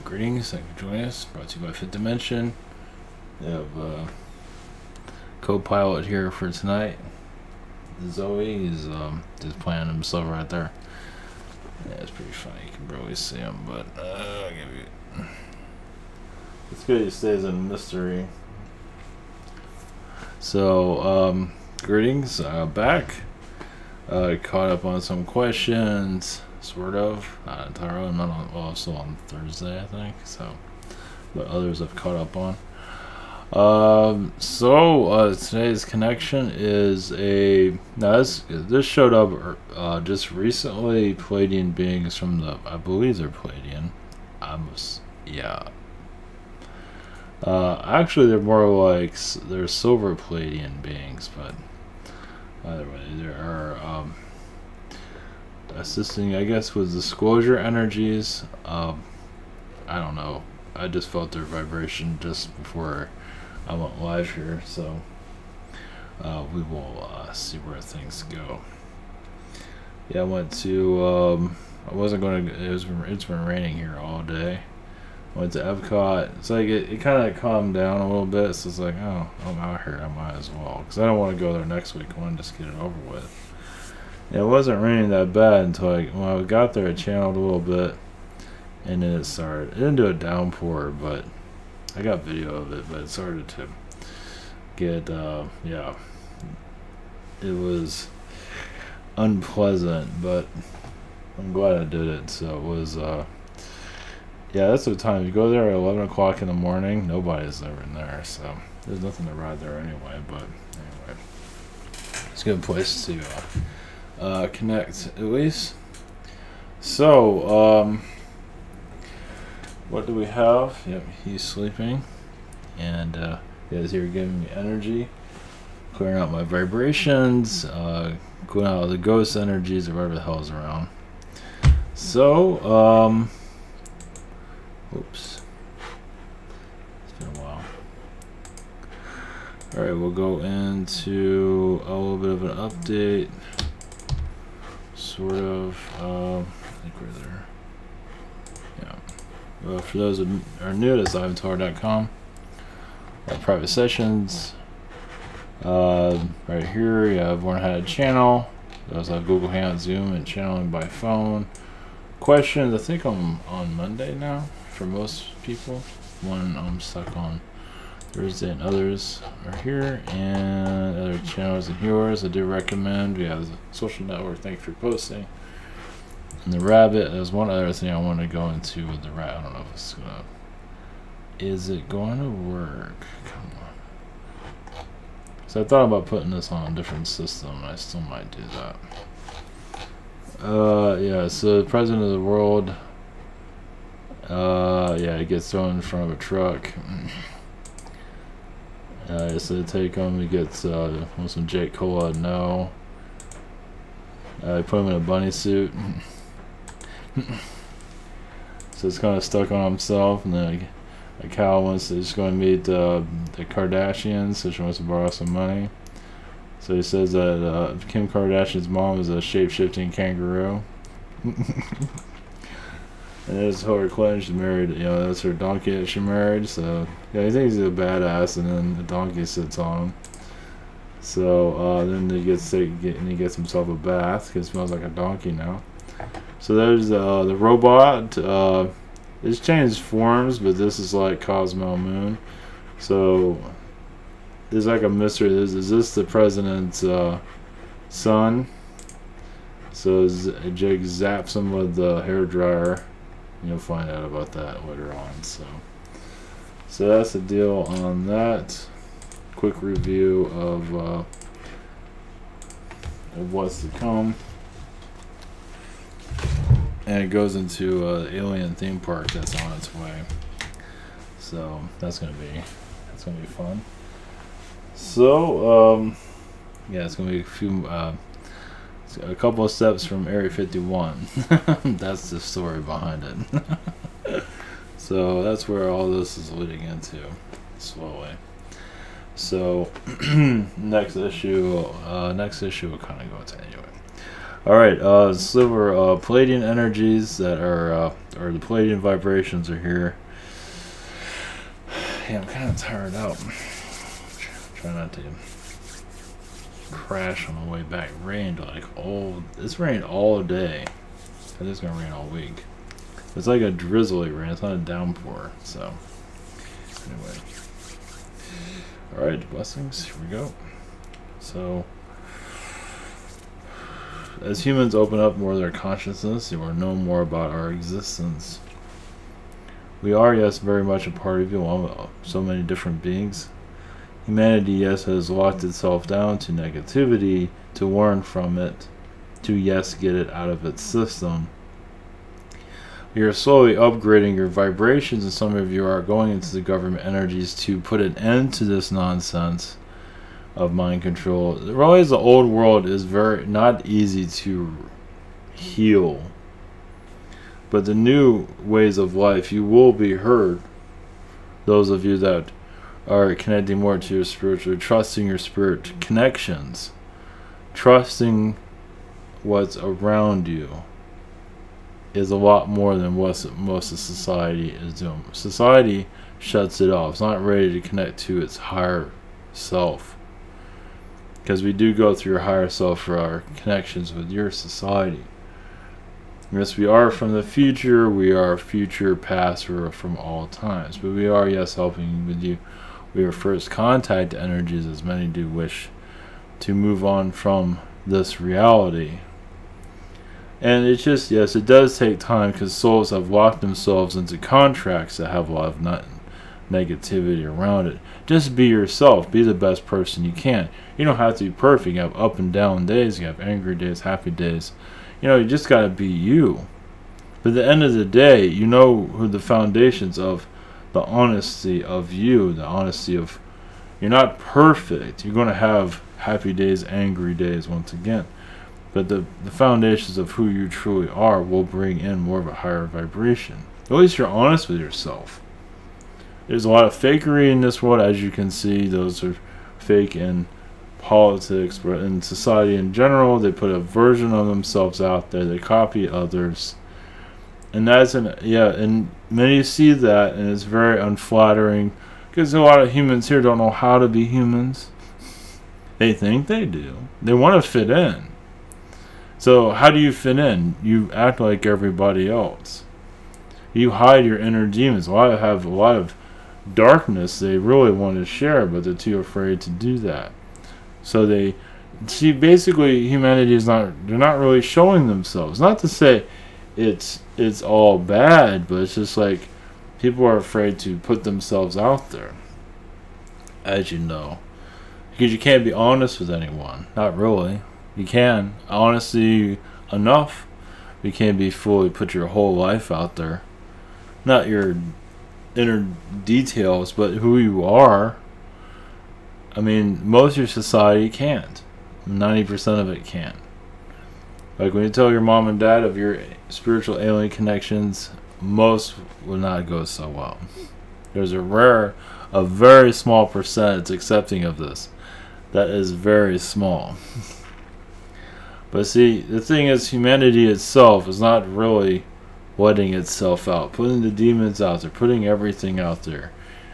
Greetings, thank you for joining us. Brought to you by Fifth Dimension. We have co-pilot here for tonight. Zoe is just playing himself right there. Yeah, it's pretty funny. You can barely see him, but I'll give you. It's good he stays in mystery. So, greetings, back. Caught up on some questions, sort of. Not entirely. I'm not on. Well, I'm still on Thursday, I think. So, but others I've caught up on. Today's connection is a. Now this showed up just recently. Pleiadian beings from the. I believe they're Pleiadian. Yeah. Actually, they're more like they're silver Pleiadian beings, but either way, there are assisting, I guess, with disclosure energies. I don't know. I just felt their vibration just before I went live here, so we will see where things go. Yeah, I went to. I wasn't going to. It's been raining here all day. Went to Epcot. It's like it kind of calmed down a little bit, so it's like, oh, I'm out here, I might as well, because I don't want to go there next week. I want to just get it over with. And it wasn't raining that bad until when I got there, it channeled a little bit, and then it started. It didn't do a downpour, but I got video of it. But it started to get, yeah, it was unpleasant, but I'm glad I did it. So it was, yeah, that's the time. You go there at 11 o'clock in the morning, nobody's ever in there, so there's nothing to ride there anyway. But anyway, it's a good place to connect, at least. So, what do we have? Yep, he's sleeping, and you guys here giving me energy, clearing out my vibrations, clearing out the ghost energies or whatever the hell is around. So, oops. It's been a while. Alright, we'll go into a little bit of an update. Sort of. I think we're there. Yeah. For those that are new to SimonTower.com, private sessions. Right here, you have Learn How to Channel. Those have Google Hangout, Zoom, and channeling by phone. Questions, I think I'm on Monday now. For most people, one I'm stuck on Thursday, and others are here, and other channels and viewers I do recommend. We have the social network. Thank you for posting. And the rabbit. There's one other thing I want to go into with the rabbit. I don't know if it's gonna. Is it going to work? Come on. So I thought about putting this on a different system, and I still might do that. Yeah. So the president of the world. Yeah, he gets thrown in front of a truck. So they take him. He gets wants some Jake Cola. No. They put him in a bunny suit. So it's kind of stuck on himself. And then a cow wants to just going to meet the Kardashians. So she wants to borrow some money. So he says that Kim Kardashian's mom is a shape-shifting kangaroo. And there's Hillary Clinton. She's married. You know, that's her donkey that she married. So yeah, he thinks he's a badass, and then the donkey sits on him. So then he gets he gets himself a bath because he smells like a donkey now. So there's the robot. It's changed forms, but this is like Cosmo Moon. So there's like a mystery. Is this the president's son? So Jake zaps him with the hairdryer. You'll find out about that later on. So that's the deal on that. Quick review of what's to come, and it goes into the alien theme park that's on its way. So that's gonna be fun. So yeah, it's gonna be a couple of steps from Area 51. That's the story behind it. So that's where all this is leading into slowly. So next issue we'll kind of go into anyway. Alright, silver Pleiadian energies that are, or the Pleiadian vibrations are here. Yeah, I'm kind of tired out. Try not to crash on the way back. Rained like it's rained all day. It is gonna rain all week. It's like a drizzly rain. It's not a downpour. So anyway, all right, blessings. Here we go. So as humans open up more of their consciousness, they will know more about our existence. We are, yes, very much a part of you, so many different beings. Humanity, yes, has locked itself down to negativity, to learn from it, to, yes, get it out of its system. We are slowly upgrading your vibrations, and some of you are going into the government energies to put an end to this nonsense of mind control. Really, the old world is very not easy to heal. But the new ways of life, you will be heard. Those of you that are connecting more to your spiritual, trusting your spirit connections, trusting what's around you, is a lot more than what most of society is doing. Society shuts it off. It's not ready to connect to its higher self. Because we do go through your higher self for our connections with your society. Yes, we are from the future, we are future, past, we're from all times. But we are, yes, helping with you. We are first contact energies, as many do wish to move on from this reality. And it's just, yes, it does take time because souls have locked themselves into contracts that have a lot of negativity around it. Just be yourself. Be the best person you can. You don't have to be perfect. You have up and down days. You have angry days, happy days. You just got to be you. But at the end of the day, you know who the foundations of the honesty of you, the honesty of, you're not perfect. You're going to have happy days, angry days once again. But the foundations of who you truly are will bring in more of a higher vibration. At least you're honest with yourself. There's a lot of fakery in this world, as you can see. Those are fake in politics, but in society in general, they put a version of themselves out there. They copy others, and and many see that, and it's very unflattering because a lot of humans here don't know how to be humans. They think they do. They want to fit in. So how do you fit in? You act like everybody else. You hide your inner demons. A lot have a lot of darkness they really want to share, but they're too afraid to do that. So they see, basically humanity is they're not really showing themselves. Not to say it's all bad, but it's just like people are afraid to put themselves out there, as you know, because you can't be honest with anyone. Not really. You can honesty enough. You can't be fully put your whole life out there, not your inner details, but who you are. I mean, most of your society can't. 90% of it can't. Like when you tell your mom and dad of your spiritual alien connections, most will not go so well. There's a very small percentage accepting of this. That is very small. But see, the thing is, humanity itself is not really letting itself out, putting the demons out there, putting everything out there,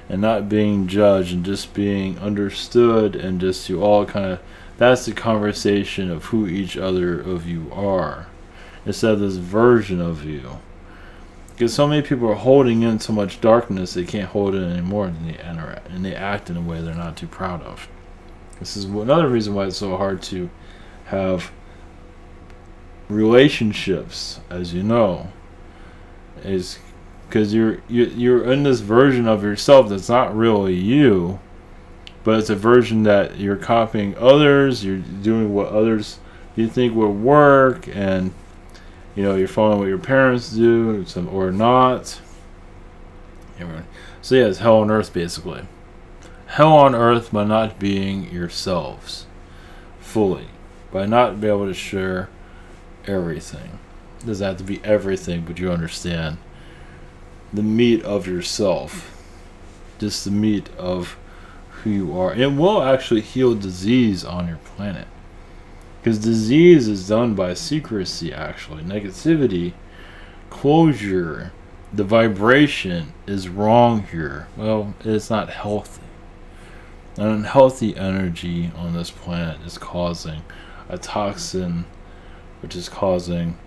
and not being judged and just being understood, and just to all kind of, that's the conversation of who each other of you are, instead of this version of you. Because so many people are holding in so much darkness they can't hold it anymore, and they act in a way they're not too proud of. This is another reason why it's so hard to have relationships, as you know, is because you're in this version of yourself that's not really you, but it's a version that you're copying others. You're doing what others you think will work, and you're following what your parents do, or not. So yeah, it's hell on earth, basically. Hell on earth by not being yourselves fully, by not being able to share everything. It doesn't have to be everything, but you understand the meat of yourself, just the meat of who you are. It will actually heal disease on your planet. Because disease is done by secrecy, actually. Negativity, closure, the vibration is wrong here. Well, it's not healthy. An unhealthy energy on this planet is causing a toxin, which is causing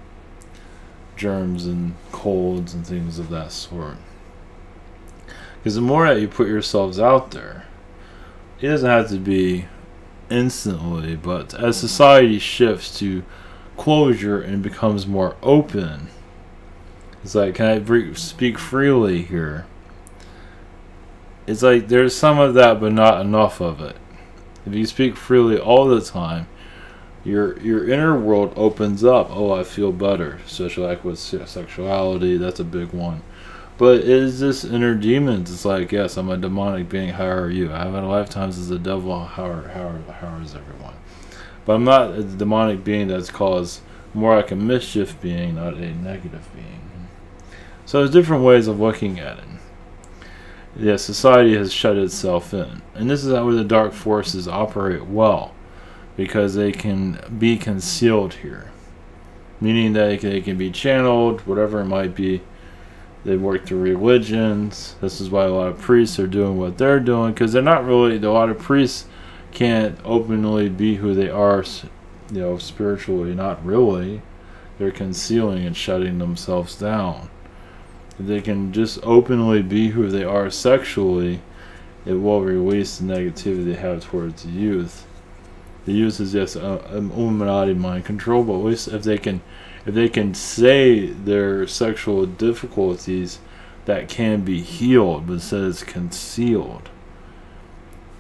germs and colds and things of that sort. Because the more that you put yourselves out there, it doesn't have to be instantly, but as society shifts to closure and becomes more open, it's like, can I speak freely here? It's like there's some of that, but not enough of it. If you speak freely all the time, your inner world opens up. Oh, I feel better. Especially like with sexuality, that's a big one. But it is this inner demons. It's like, yes, I'm a demonic being. How are you? I have had lifetimes as a devil. How is everyone? But I'm not a demonic being that's caused more like a mischief being, not a negative being. So there's different ways of looking at it. Yeah, society has shut itself in. And this is how the dark forces operate well, because they can be concealed here. Meaning that they can be channeled, whatever it might be. They work through religions. This is why a lot of priests are doing what they're doing, because they're not really, a lot of priests can't openly be who they are, spiritually, not really. They're concealing and shutting themselves down. If they can just openly be who they are sexually, it will release the negativity they have towards the youth. The youth is just Illuminati mind control, but at least if they can say their sexual difficulties, that can be healed, but instead it's concealed.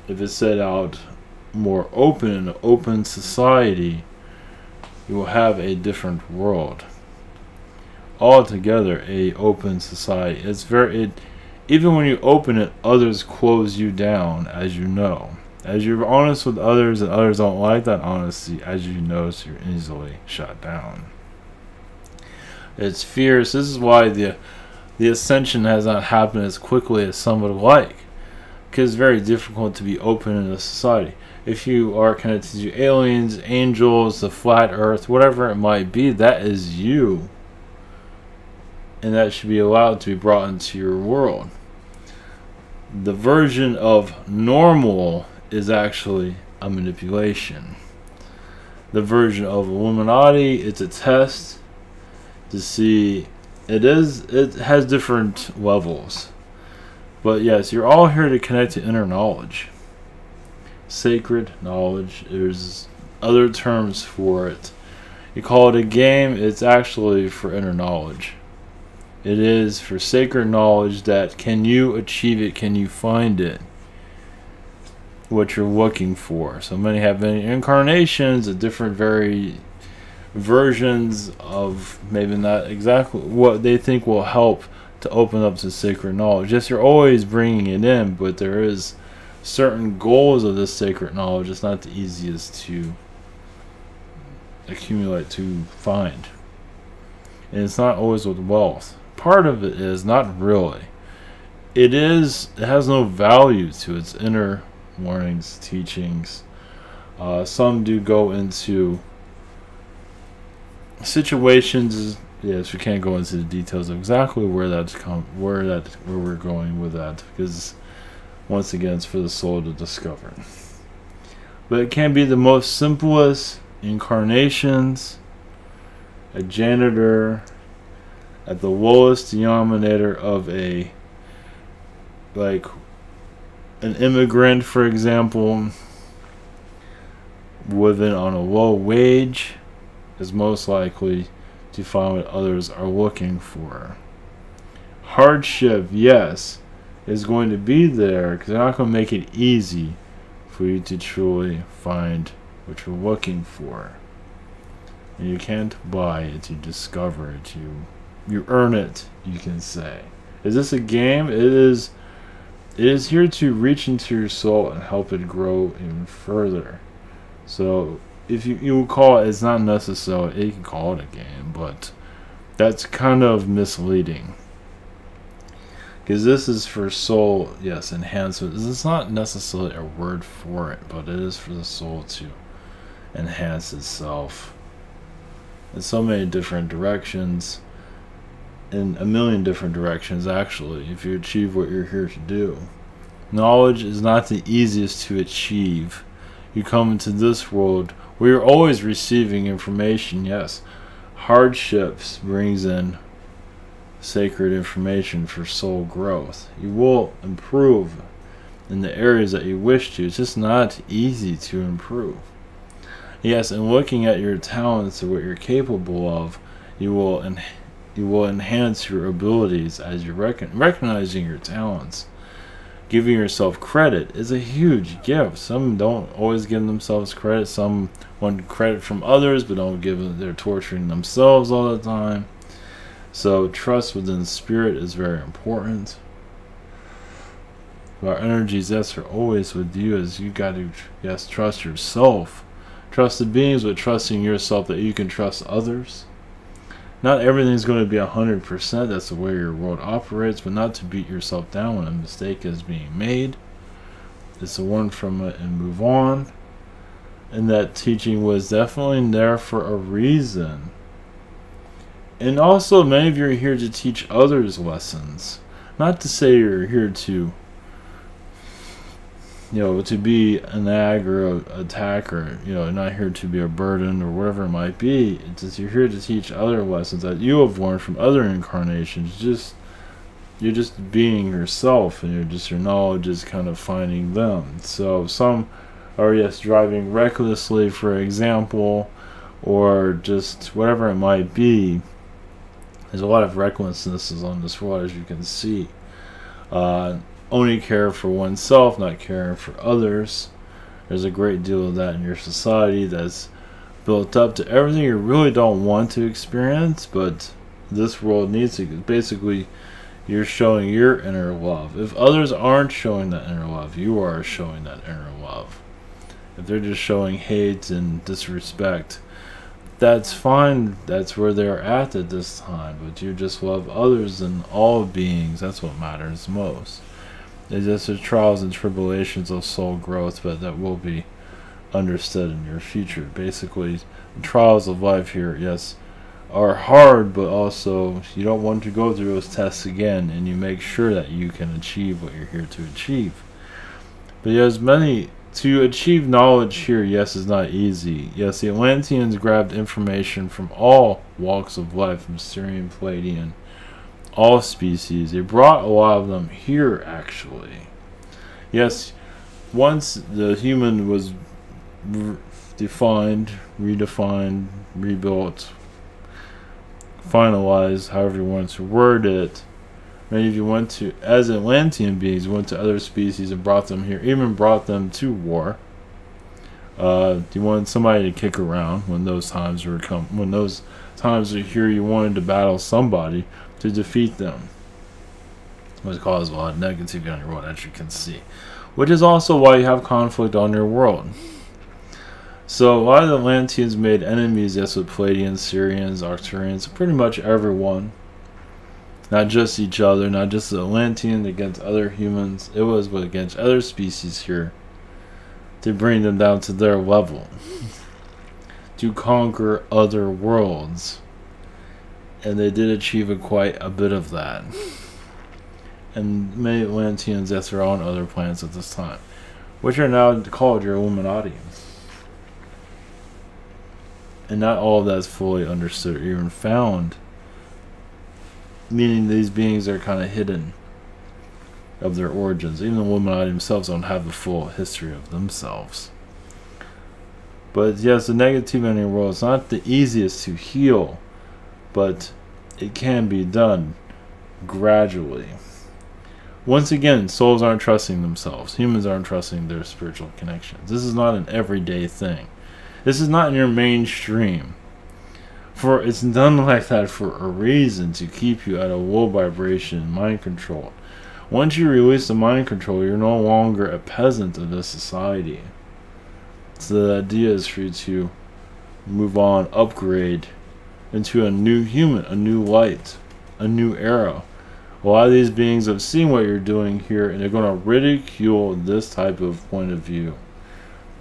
If it's set out more open in an open society, you will have a different world. Altogether, a open society. It's even when you open it, others close you down, as you know. As you're honest with others and others don't like that honesty, as you notice, you're easily shut down. It's fierce. This is why the ascension has not happened as quickly as some would like. Because it's very difficult to be open in a society. If you are connected to aliens, angels, the flat earth, whatever it might be, that is you. And that should be allowed to be brought into your world. The version of normal is actually a manipulation. The version of Illuminati, it's a test to see. It has different levels. But yes, you're all here to connect to inner knowledge. Sacred knowledge. There's other terms for it. You call it a game, it's actually for inner knowledge. It is for sacred knowledge that can you achieve it, can you find it, what you're looking for. So many have many incarnations of different versions of maybe not exactly what they think will help to open up to sacred knowledge. Yes, you're always bringing it in, but there is certain goals of this sacred knowledge. It's not the easiest to accumulate, to find. And it's not always with wealth. Part of it is not really. It has no value to its inner warnings, teachings. Some do go into situations. Yes, we can't go into the details of exactly where we're going with that, because once again, it's for the soul to discover. But it can be the most simplest incarnations, a janitor, at the lowest denominator of an immigrant, for example, living on a low wage, is most likely to find what others are looking for. Hardship, yes, is going to be there, because they're not going to make it easy for you to truly find what you're looking for. And you can't buy it, you discover it, you earn it, you can say. Is this a game? It is here to reach into your soul and help it grow even further. So if you call it, it's not necessarily, you can call it a game, but that's kind of misleading. Because this is for soul, yes, enhancement. This is not necessarily a word for it, but it is for the soul to enhance itself in so many different directions, in a million different directions actually, if you achieve what you're here to do. Knowledge is not the easiest to achieve. You come into this world where you're always receiving information. Yes, hardships brings in sacred information for soul growth. You will improve in the areas that you wish to. It's just not easy to improve. Yes, and looking at your talents and what you're capable of, you will enhance your abilities as you're recognizing your talents. Giving yourself credit is a huge gift. Some don't always give themselves credit. Some want credit from others, but don't give it. They're torturing themselves all the time. So trust within spirit is very important. Our energies, yes, are always with you, as you got to, yes, trust yourself. Trust the beings, but trusting yourself that you can trust others. Not everything's going to be 100%. That's the way your world operates, but not to beat yourself down when a mistake is being made. It's to learn from it and move on. And that teaching was definitely there for a reason. And also, many of you are here to teach others lessons. Not to say you're here to, to be an ag or an attacker. Not here to be a burden or whatever it might be. It's just you're here to teach other lessons that you have learned from other incarnations. You're just being yourself, and your knowledge is kind of finding them. So some are, yes, driving recklessly, for example, or just whatever it might be. There's a lot of recklessness on this world, as you can see. Only care for oneself, not caring for others. There's a great deal of that in your society that's built up to everything you really don't want to experience, but this world needs to. Basically, you're showing your inner love. If others aren't showing that inner love, you are showing that inner love. If they're just showing hate and disrespect, that's fine. That's where they're at this time. But you just love others and all beings. That's what matters most. It's just the trials and tribulations of soul growth, but that will be understood in your future. Basically, the trials of life here, yes, are hard, but also you don't want to go through those tests again, and you make sure that you can achieve what you're here to achieve. But yes, to achieve knowledge here, yes, is not easy. Yes, the Atlanteans grabbed information from all walks of life, from Syrian, Pleiadian, all species. They brought a lot of them here, actually. Yes, once the human was defined, redefined, rebuilt, finalized, however you want to word it, many of you went to, as Atlantean beings, went to other species and brought them here, even brought them to war. You wanted somebody to kick around when those times were when those times were here. You wanted to battle somebody to defeat them, which caused a lot of negativity on your world, as you can see. Which is also why you have conflict on your world. So a lot of the Atlanteans made enemies, yes, with Pleiadians, Syrians, Arcturians, pretty much everyone. Not just each other, not just the Atlanteans against other humans. It was against other species here to bring them down to their level, to conquer other worlds. And they did achieve quite a bit of that. And many Atlanteans, yes, are on other planets at this time, which are now called your Illuminati. And not all of that is fully understood or even found, meaning these beings are kind of hidden of their origins. Even the Illuminati themselves don't have the full history of themselves. But yes, the negativity in your world is not the easiest to heal, but it can be done gradually. Once again, souls aren't trusting themselves. Humans aren't trusting their spiritual connections. This is not an everyday thing. This is not in your mainstream. For it's done like that for a reason, to keep you at a low vibration, mind control. Once you release the mind control, you're no longer a peasant of this society. So the idea is for you to move on, upgrade into a new human, a new light, a new era. A lot of these beings have seen what you're doing here, and they're going to ridicule this type of point of view.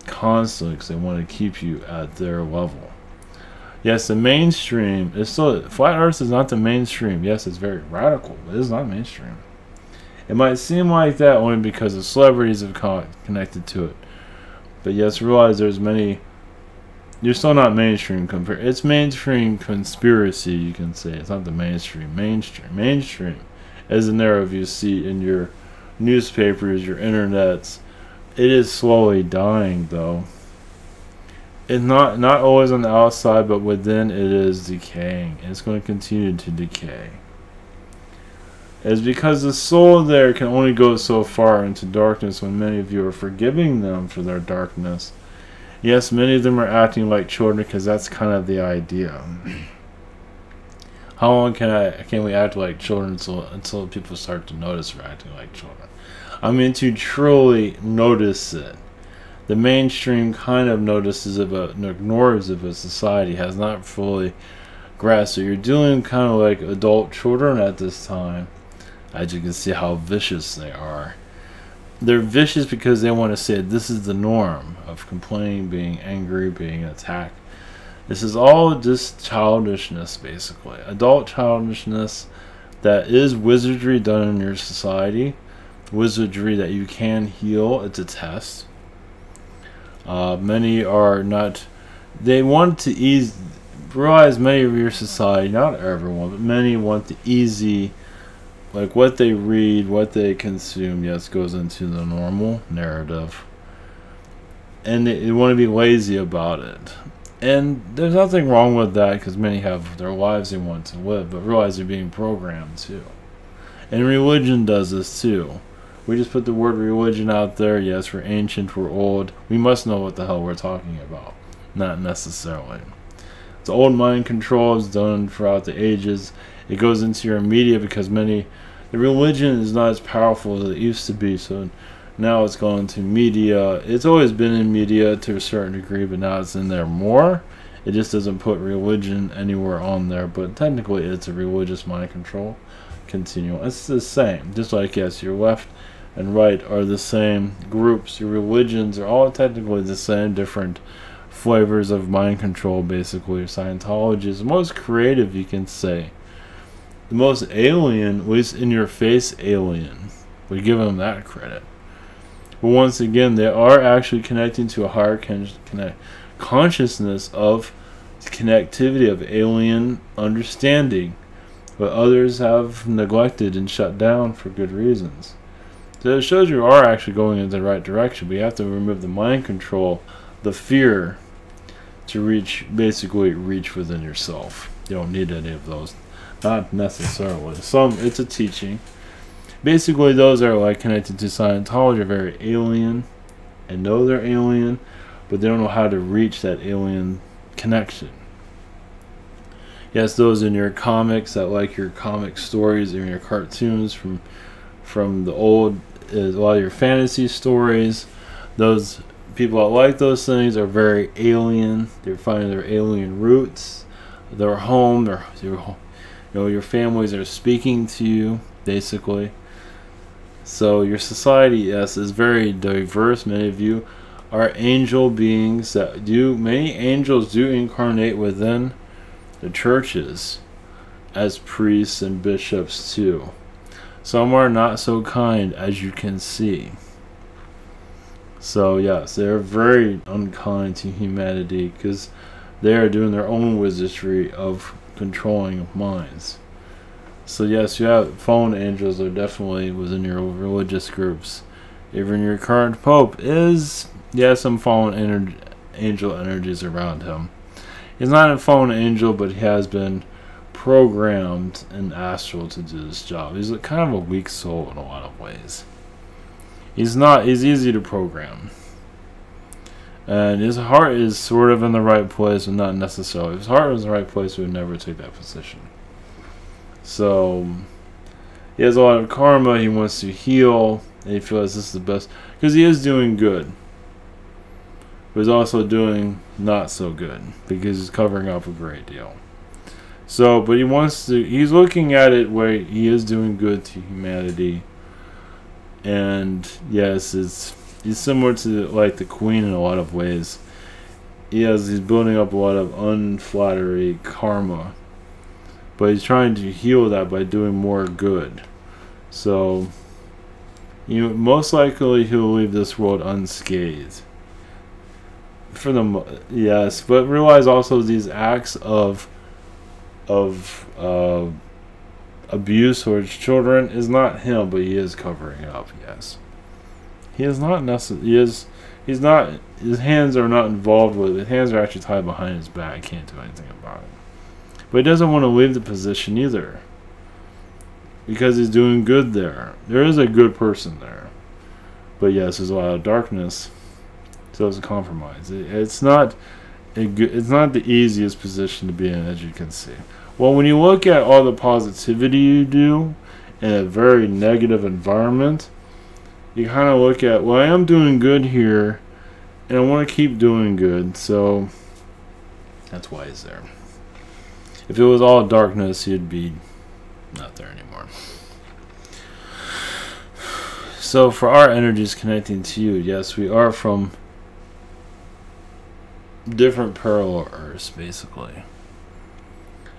constantly because they want to keep you at their level. Yes, the mainstream is still, flat earth is not the mainstream. Yes, it's very radical, but it's not mainstream. It might seem like that only because the celebrities have connected to it. But yes, realize there's many. You're still not mainstream compared. It's mainstream conspiracy, you can say. It's not the mainstream. Mainstream is the narrative you see in your newspapers, your internets. It is slowly dying, though. It's not always on the outside, but within it is decaying. It's going to continue to decay. It's because the soul there can only go so far into darkness when many of you are forgiving them for their darkness. Yes, many of them are acting like children because that's kind of the idea. How long can we act like children until people start to notice we're acting like children? I mean, to truly notice it. The mainstream kind of notices it but ignores it, but society has not fully grasped. So you're dealing kind of like adult children at this time. As you can see how vicious they are. They're vicious because they want to say this is the norm of complaining, being angry, being attacked. This is all just childishness, basically. Adult childishness that is wizardry done in your society. Wizardry that you can heal. It's a test. Many are not. They want to realize many of your society, not everyone, but many want the easy. Like what they read, what they consume, yes, goes into the normal narrative. And they want to be lazy about it. And there's nothing wrong with that because many have their lives they want to live, but realize they're being programmed too. And religion does this too. We just put the word religion out there. Yes, we're ancient, we're old. We must know what the hell we're talking about. Not necessarily. The old mind control is done throughout the ages. It goes into your media because the religion is not as powerful as it used to be. So now it's gone to media. It's always been in media to a certain degree, but now it's in there more. It just doesn't put religion anywhere on there. But technically, it's a religious mind control continuum. It's the same. Just like, yes, your left and right are the same groups. Your religions are all technically the same, different flavors of mind control, basically. Scientology is the most creative, you can say. The most alien, at least in your face alien. We give them that credit. But once again, they are actually connecting to a higher consciousness of connectivity, of alien understanding. But others have neglected and shut down for good reasons. So it shows you are actually going in the right direction. But you have to remove the mind control, the fear, to basically reach within yourself. You don't need any of those. Not necessarily. It's a teaching. Basically, those that are like connected to Scientology are very alien and know they're alien, but they don't know how to reach that alien connection. Yes, those in your comics that like your comic stories and your cartoons from the old, a lot of your fantasy stories. Those people that like those things are very alien. They're finding their alien roots, their home, your families are speaking to you, basically. So your society, yes, is very diverse. Many of you are angel beings many angels do incarnate within the churches as priests and bishops too. Some are not so kind, as you can see. So yes, they're very unkind to humanity because they are doing their own wizardry of controlling minds. So yes, you have fallen angels are definitely within your religious groups. Even your current pope is, some fallen angel energies around him. He's not a fallen angel, but he has been programmed in astral to do this job. He's kind of a weak soul in a lot of ways. He's easy to program. And his heart is sort of in the right place, but not necessarily. If his heart was in the right place, he would never take that position. So, he has a lot of karma, he wants to heal, and he feels this is the best. Because he is doing good. But he's also doing not so good, because he's covering up a great deal. So, but he's looking at it where he is doing good to humanity. And, yes, he's similar to like the Queen in a lot of ways. He's building up a lot of unflattery karma, but he's trying to heal that by doing more good. So, most likely he'll leave this world unscathed. For the yes, but realize also these acts of abuse towards children is not him, but he is covering it up. Yes, he is not necessarily. He's not. His hands are not involved with it. His hands are actually tied behind his back. He can't do anything about it. But he doesn't want to leave the position either, because he's doing good there. There is a good person there, but yes, there's a lot of darkness. So it's a compromise. It's not it's not the easiest position to be in, as you can see. Well, when you look at all the positivity you do in a very negative environment, you kind of look at, well, I am doing good here, and I want to keep doing good, so that's why he's there. If it was all darkness, he'd be not there anymore. So for our energies connecting to you, yes, we are from different parallel Earths, basically.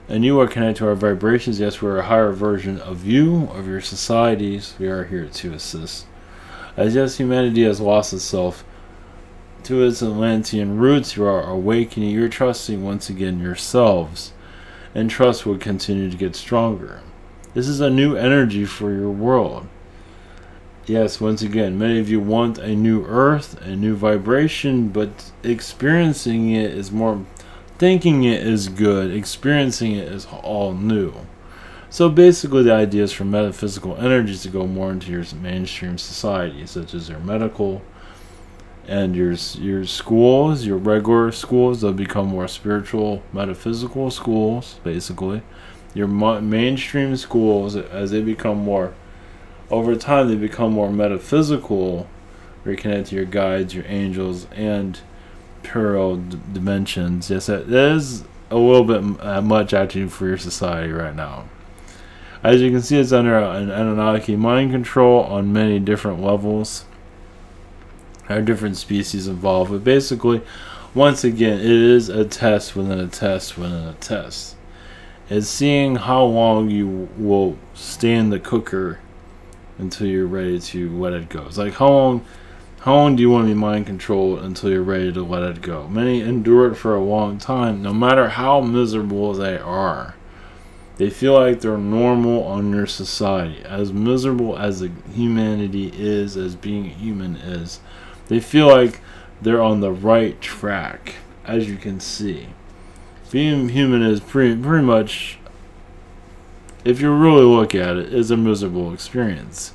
And you are connected to our vibrations. Yes, we're a higher version of you, of your societies. We are here to assist. As yes, humanity has lost itself to its Atlantean roots, you are awakening. You're trusting once again yourselves. And trust will continue to get stronger. This is a new energy for your world. Yes, once again, many of you want a new earth, a new vibration, but experiencing it is more, thinking it is good, experiencing it is all new. So basically the idea is for metaphysical energies to go more into your mainstream society, such as your medical and your schools, your regular schools. They'll become more spiritual, metaphysical schools, basically. Your mainstream schools, as they become more, over time they become more metaphysical, where you connect to your guides, your angels, and parallel dimensions. Yes, that is a little bit much actually for your society right now. As you can see, it's under an Anunnaki mind control on many different levels. There are different species involved, but basically, once again, it is a test within a test within a test. It's seeing how long you will stay in the cooker until you're ready to let it go. It's like how long do you want to be mind controlled until you're ready to let it go? Many endure it for a long time, no matter how miserable they are. They feel like they're normal on your society. As miserable as humanity is, as being human is, they feel like they're on the right track, as you can see. Being human is pretty much, if you really look at it, is a miserable experience.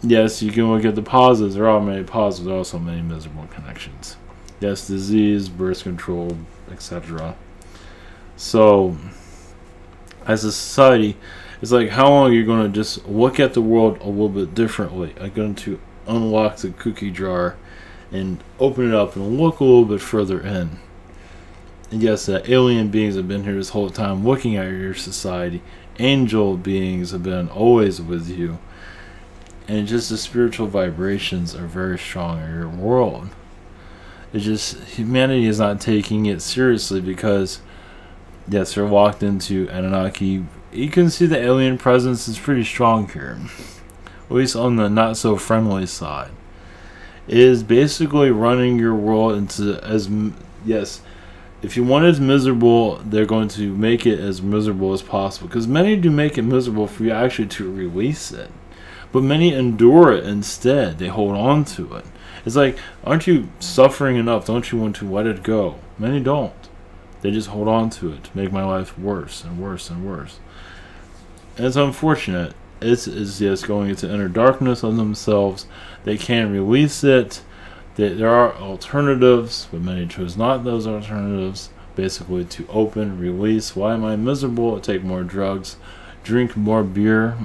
Yes, you can look at the positives. There are many positives, there are also many miserable connections. Yes, disease, birth control, etc. So, as a society, it's like, how long are you going to just look at the world a little bit differently? I'm going to unlock the cookie jar and open it up and look a little bit further in. And yes, alien beings have been here this whole time looking at your society. Angel beings have been always with you. And just the spiritual vibrations are very strong in your world. It's just, humanity is not taking it seriously because, yes, they're locked into Anunnaki. You can see the alien presence is pretty strong here. At least on the not so friendly side. It is basically running your world into yes, if you want it miserable, they're going to make it as miserable as possible. Because many do make it miserable for you actually to release it. But many endure it instead. They hold on to it. It's like, aren't you suffering enough? Don't you want to let it go? Many don't. They just hold on to it to make my life worse and worse and worse. And it's unfortunate. It's just going into inner darkness on themselves. They can't release it. There are alternatives, but many choose not those alternatives. Basically to open, release. Why am I miserable? Take more drugs. Drink more beer.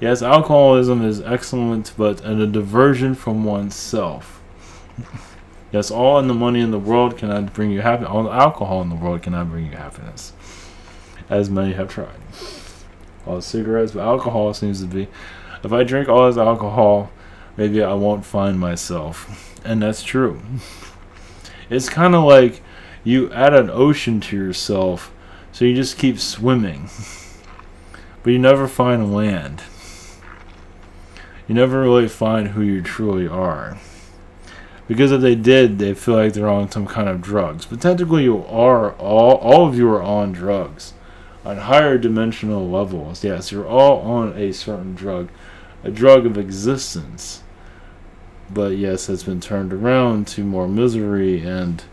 Yes, alcoholism is excellent, but a diversion from oneself. Yes, all in the money in the world cannot bring you happiness. All the alcohol in the world cannot bring you happiness. As many have tried. All the cigarettes, but alcohol seems to be. If I drink all this alcohol, maybe I won't find myself. And that's true. It's kind of like you add an ocean to yourself, so you just keep swimming. But you never find land. You never really find who you truly are. Because if they did, they feel like they're on some kind of drugs. But technically you are, all of you are on drugs. On higher dimensional levels. Yes, you're all on a certain drug. A drug of existence. But yes, it's been turned around to more misery. And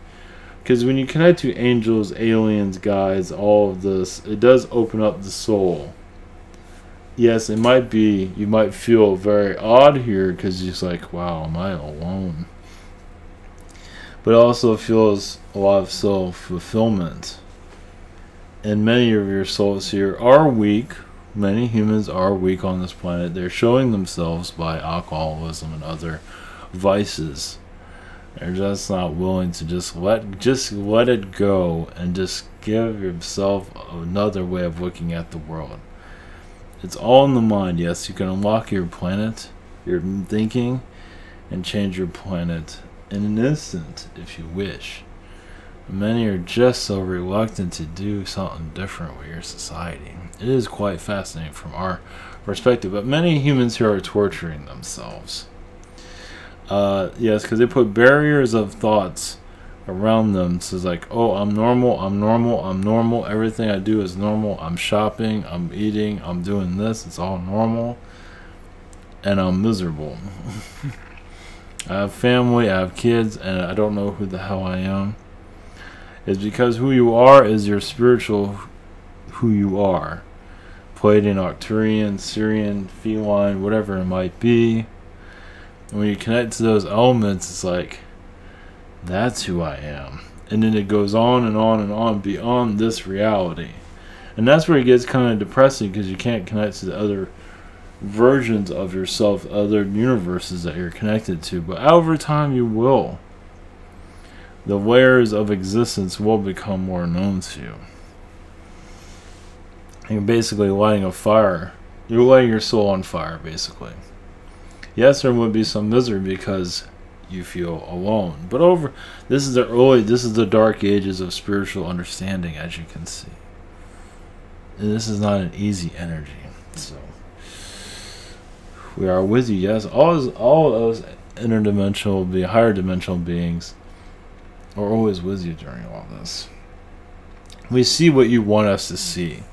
because when you connect to angels, aliens, guides, all of this, it does open up the soul. Yes, it might be, you might feel very odd here because you're just like, wow, am I alone? But it also feels a lot of self-fulfillment. And many of your souls here are weak. Many humans are weak on this planet. They're showing themselves by alcoholism and other vices. They're just not willing to just let it go and just give yourself another way of looking at the world. It's all in the mind. Yes, you can unlock your planet, your thinking, and change your planet in an instant if you wish. Many are just so reluctant to do something different with your society. It is quite fascinating from our perspective, but many humans here are torturing themselves. Yes, because they put barriers of thoughts around them. So it's like, oh, I'm normal, I'm normal, I'm normal. Everything I do is normal. I'm shopping, I'm eating, I'm doing this. It's all normal. And I'm miserable. I have family, I have kids, and I don't know who the hell I am. It's because who you are is your spiritual who you are. Pleiadian, Arcturian, Syrian, feline, whatever it might be. And when you connect to those elements, it's like, that's who I am. And then it goes on and on and on beyond this reality. And that's where it gets kind of depressing because you can't connect to the other versions of yourself, other universes that you're connected to. But over time you will. The layers of existence will become more known to you. You're basically lighting a fire. You're lighting your soul on fire, basically. Yes, there would be some misery because you feel alone. But this is the dark ages of spiritual understanding, as you can see. And this is not an easy energy. So we are with you, yes. All of those interdimensional, higher dimensional beings are always with you during all this. We see what you want us to see.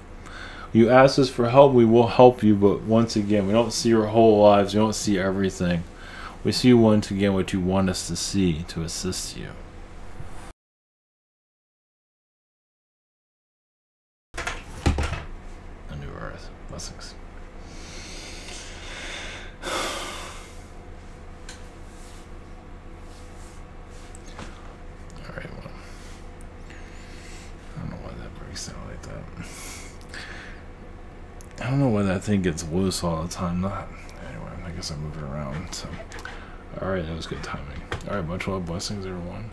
You ask us for help, we will help you, but once again, we don't see your whole lives, we don't see everything. We see once again what you want us to see to assist you. A new earth. Blessings. Alright, well. I don't know why that breaks down like that. I don't know why that thing gets loose all the time. Anyway, I guess I moved it around. So, alright, that was good timing. Alright, much love, blessings, everyone.